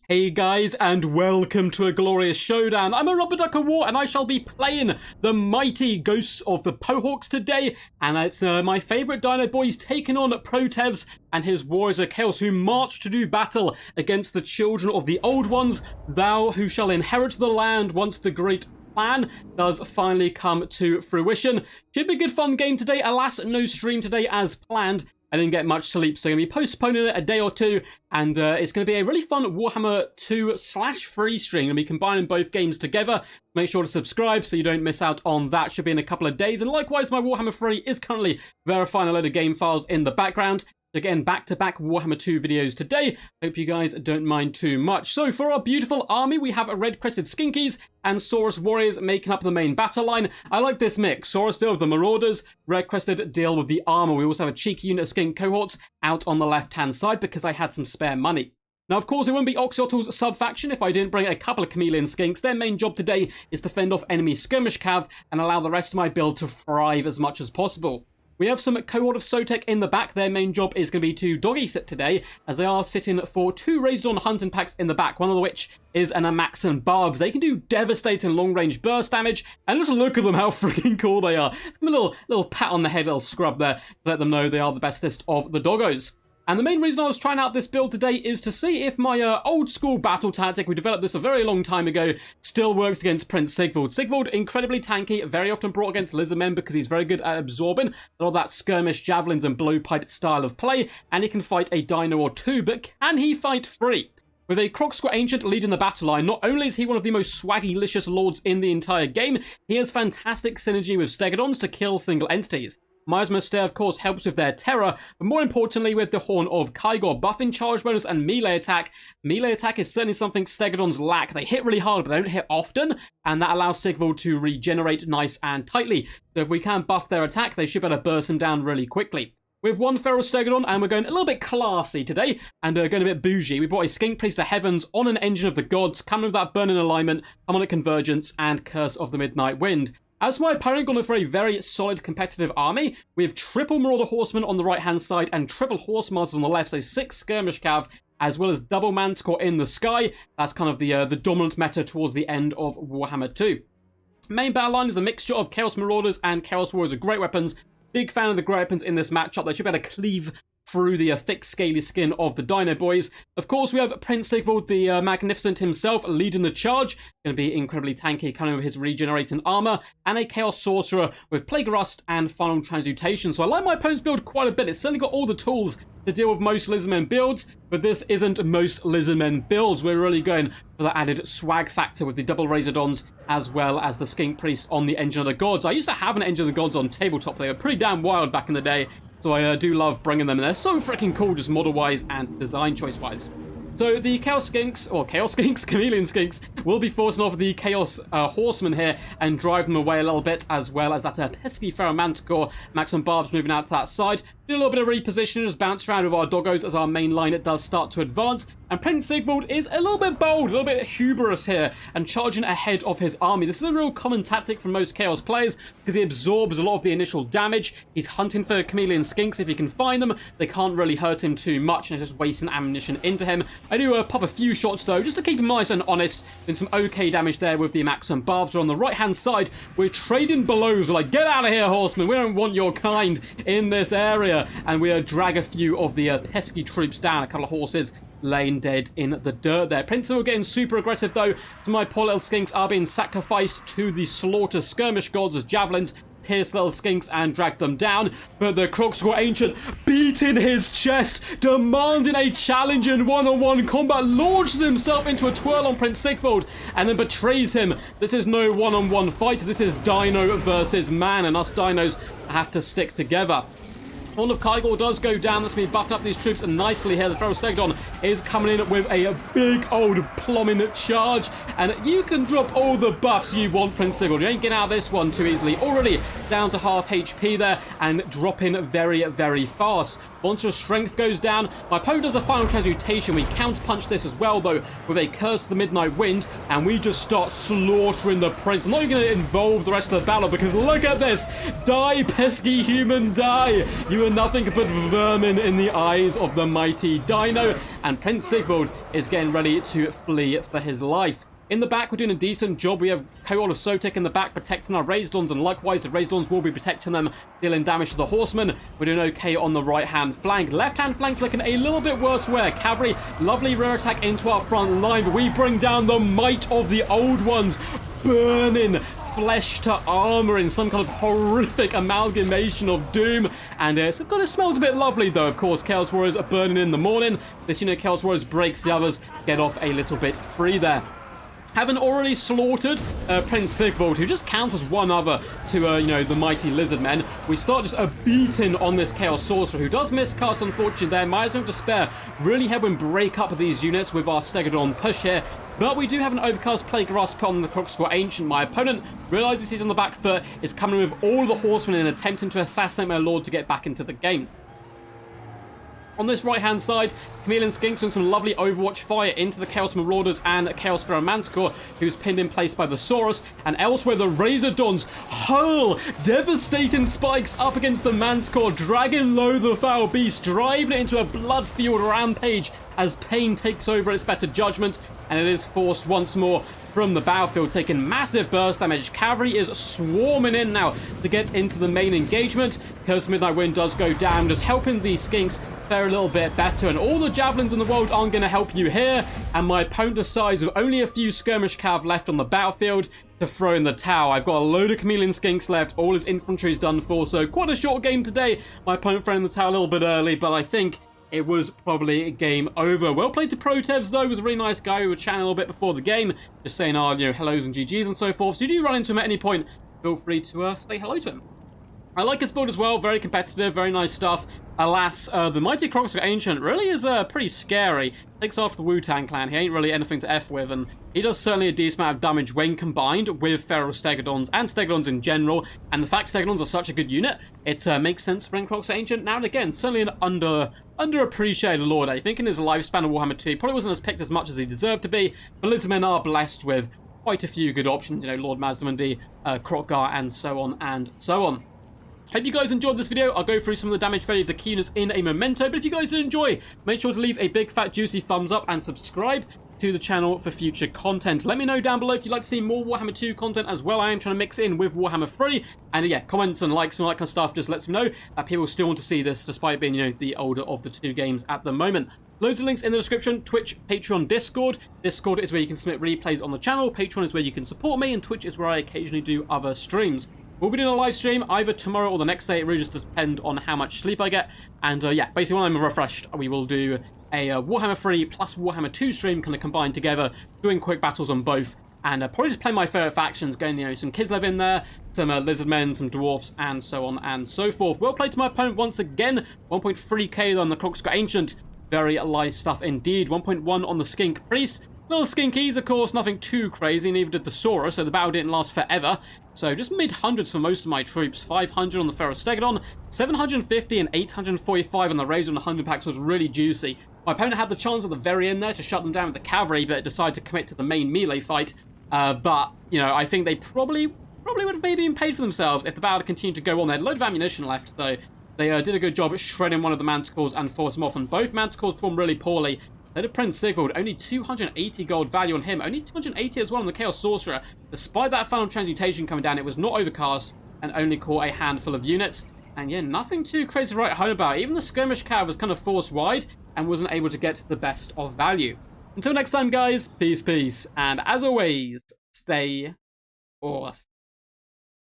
Hey guys, and welcome to a glorious showdown. I'm a Rubber Duck of War, and I shall be playing the mighty Ghosts of the Pohawks today. And it's my favourite Dino boys taking on Protevs and his Warriors of Chaos, who march to do battle against the children of the Old Ones, thou who shall inherit the land once the great plan does finally come to fruition. Should be a good fun game today. Alas, no stream today as planned. I didn't get much sleep, so I'm going to be postponing it a day or two, and it's going to be a really fun Warhammer 2/3 stream. I'm going to be combining both games together. Make sure to subscribe so you don't miss out on that. Should be in a couple of days, and likewise, my Warhammer 3 is currently verifying a load of game files in the background. Again, back-to-back Warhammer 2 videos today. Hope you guys don't mind too much. So for our beautiful army, we have red-crested skinkies and Saurus warriors making up the main battle line. I like this mix. Saurus deal with the marauders, red-crested deal with the armor. We also have a cheeky unit of skink cohorts out on the left-hand side because I had some spare money. Now, of course, it wouldn't be Oxyotl's sub-faction if I didn't bring a couple of chameleon skinks. Their main job today is to fend off enemy skirmish cav and allow the rest of my build to thrive as much as possible. We have some cohort of Sotek in the back. Their main job is going to be to doggy sit today, as they are sitting for 2 Razor hunting packs in the back, one of which is an Amaxan Barbs. They can do devastating long-range burst damage, and just look at them, how freaking cool they are. Let's give them a little pat on the head, a little scrub there, to let them know they are the bestest of the doggos. And the main reason I was trying out this build today is to see if my old school battle tactic, we developed this a very long time ago, still works against Prince Sigvald. Sigvald, incredibly tanky, very often brought against Lizardmen because he's very good at absorbing a lot of that skirmish, javelins and blowpipe style of play, and he can fight a dino or two, but can he fight free? With a Crocsquat Ancient leading the battle line, not only is he one of the most swaggy-licious lords in the entire game, he has fantastic synergy with Stegodons to kill single entities. Miasma Stare, of course, helps with their terror, but more importantly with the Horn of Kygor, buffing charge bonus and melee attack. Melee attack is certainly something Stegodons lack. They hit really hard, but they don't hit often, and that allows Sigvald to regenerate nice and tightly. So if we can buff their attack, they should be able to burst them down really quickly. We have one Feral Stegodon, and we're going a little bit classy today, and going a bit bougie. We brought a Skink Priest of Heavens on an Engine of the Gods, coming with that Burning Alignment, Harmonic Convergence, and Curse of the Midnight Wind. As for my opponent, gone for a very solid competitive army. We have triple Marauder Horsemen on the right-hand side and triple Horse Masters on the left, so 6 Skirmish Cav, as well as double Manticore in the sky. That's kind of the dominant meta towards the end of Warhammer 2. Main battle line is a mixture of Chaos Marauders and Chaos Warriors with great weapons. Big fan of the great weapons in this matchup. They should be able to cleave through the thick, scaly skin of the Dino Boys. Of course, we have Prince Sigvald, the Magnificent himself, leading the charge. Going to be incredibly tanky, coming with his regenerating armor, and a Chaos Sorcerer with Plague Rust and Final Transmutation. So I like my opponent's build quite a bit. It's certainly got all the tools to deal with most Lizardmen builds, but this isn't most Lizardmen builds. We're really going for the added swag factor with the double Razordons, as well as the Skink Priest on the Engine of the Gods. I used to have an Engine of the Gods on tabletop. They were pretty damn wild back in the day. So I do love bringing them, and they're so freaking cool, just model-wise and design choice-wise. So the Chaos Skinks, or Chaos Skinks, Chameleon Skinks, will be forcing off the Chaos Horsemen here and drive them away a little bit, as well as that pesky Feral Manticore. Maxim Barbs moving out to that side. Do a little bit of repositioning, just bounce around with our doggos as our main line it does start to advance. And Prince Sigvald is a little bit bold, a little bit hubris here, and charging ahead of his army. This is a real common tactic from most Chaos players, because he absorbs a lot of the initial damage. He's hunting for Chameleon Skinks if he can find them. They can't really hurt him too much, and it's just wasting ammunition into him. I do pop a few shots, though, just to keep him nice and honest. Doing some okay damage there with the Maxim Barbs. On the right-hand side, we're trading blows. We're like, get out of here, horsemen. We don't want your kind in this area. And we drag a few of the pesky troops down. A couple of horses laying dead in the dirt there. Prince Sigvald getting super aggressive, though. So my poor little skinks are being sacrificed to the slaughter skirmish gods as javelins pierce little skinks and drag them down. But the Crocsquat Ancient beating his chest, demanding a challenge in one-on-one combat, launches himself into a twirl on Prince Sigvald and then betrays him. This is no one-on-one fight. This is Dino versus man, and us dinos have to stick together. Horn of Kygor does go down. That's me buffing up these troops nicely here. The Feral Stegodon is coming in with a big old plumbing charge. And you can drop all the buffs you want, Prince Sigvald. You ain't getting out of this one too easily. Already down to half HP there and dropping very, very fast. Monstrous Strength goes down. My opponent does a final transmutation. We counterpunch this as well, though, with a Curse of the Midnight Wind, and we just start slaughtering the Prince. I'm not even going to involve the rest of the battle, because look at this. Die, pesky human, die. You are nothing but vermin in the eyes of the mighty Dino, and Prince Sigvald is getting ready to flee for his life. In the back, we're doing a decent job. We have Cohort of Sotek in the back protecting our Raisdons, and likewise, the Raisdons will be protecting them, dealing damage to the Horsemen. We're doing okay on the right-hand flank. Left-hand flank's looking a little bit worse where Cavalry, lovely rear attack into our front line, but we bring down the might of the Old Ones, burning flesh to armor in some kind of horrific amalgamation of doom, and it kind of smells a bit lovely, though. Of course, Chaos Warriors are burning in the morning. This unit, Chaos Warriors, breaks the others, get off a little bit free there. Having already slaughtered Prince Sigvald, who just counts as one other to, the mighty Lizardmen, we start just beating on this Chaos Sorcerer, who does miscast, unfortunately, there. Might as well despair. Really helping break up these units with our Stegodon push here. But we do have an Overcast Plague Grasp on the Crookscore Ancient. My opponent realizes he's on the back foot, is coming with all the Horsemen and attempting to assassinate my Lord to get back into the game. On this right-hand side, Chameleon Skinks doing some lovely Overwatch fire into the Chaos Marauders and Chaos Pharaoh Manticore, who's pinned in place by the Saurus. And elsewhere, the Razordons hurl devastating spikes up against the Manticore, dragging low the foul beast, driving it into a blood-fueled rampage as pain takes over its better judgment, and it is forced once more from the battlefield, taking massive burst damage. Cavalry is swarming in now to get into the main engagement. Curse of Midnight Wind does go down, just helping the Skinks fare a little bit better, and all the javelins in the world aren't going to help you here, and my opponent decides with only a few skirmish cav left on the battlefield to throw in the towel. I've got a load of Chameleon Skinks left, all his infantry is done for, so quite a short game today. My opponent throwing the towel a little bit early, but I think it was probably game over. Well played to Protevs, though. He was a really nice guy. We were chatting a little bit before the game, just saying hellos and GGs and so forth. So if you do run into him at any point, feel free to say hello to him. I like his build as well. Very competitive, very nice stuff. Alas, the Mighty Crocodile Ancient really is pretty scary. Takes off the Wu-Tang clan. He ain't really anything to F with, and he does certainly a decent amount of damage when combined with Feral Stegodons and Stegodons in general. And the fact Stegodons are such a good unit, it makes sense to bring Crocodile Ancient now and again. Certainly an underappreciated Lord. I think in his lifespan of Warhammer 2, he probably wasn't as picked as much as he deserved to be, but Lizardmen are blessed with quite a few good options. Lord Mazdamundi, Krokgar, and so on and so on. Hope you guys enjoyed this video. I'll go through some of the damage value of the key units in a memento, but if you guys did enjoy, make sure to leave a big fat juicy thumbs up and subscribe to the channel for future content. Let me know down below if you'd like to see more Warhammer 2 content as well. I am trying to mix it in with Warhammer 3, and yeah, comments and likes and all that kind of stuff just lets me know that people still want to see this, despite being, the older of the two games at the moment. Loads of links in the description: Twitch, Patreon, Discord. Discord is where you can submit replays on the channel, Patreon is where you can support me, and Twitch is where I occasionally do other streams. We'll be doing a live stream either tomorrow or the next day. It really just depends on how much sleep I get. And yeah, basically when I'm refreshed, we will do a Warhammer 3 plus Warhammer 2 stream kind of combined together, doing quick battles on both. And probably just play my favourite factions, getting, some Kislev in there, some Lizardmen, some Dwarfs, and so on and so forth. Well played to my opponent once again. 1.3k on the Crookscore Ancient. Very nice stuff indeed. 1.1 on the Skink Priest. Little skinkies, of course, nothing too crazy, neither did the Sora, so the battle didn't last forever. So just mid-hundreds for most of my troops. 500 on the Feral Stegodon, 750 and 845 on the Razor, and 100 packs was really juicy. My opponent had the chance at the very end there to shut them down with the cavalry, but decided to commit to the main melee fight. But, I think they probably would have maybe been paid for themselves if the battle had continued to go on. They had a load of ammunition left, so they did a good job at shredding one of the Manticores and forced them off, and both Manticores performed really poorly. They did Prince Sigvald, only 280 gold value on him, only 280 as well on the Chaos Sorcerer. Despite that final transmutation coming down, it was not overcast and only caught a handful of units. And yeah, nothing too crazy to write home about. Even the Skirmish Cav was kind of forced wide and wasn't able to get the best of value. Until next time, guys, peace, and as always, stay awesome.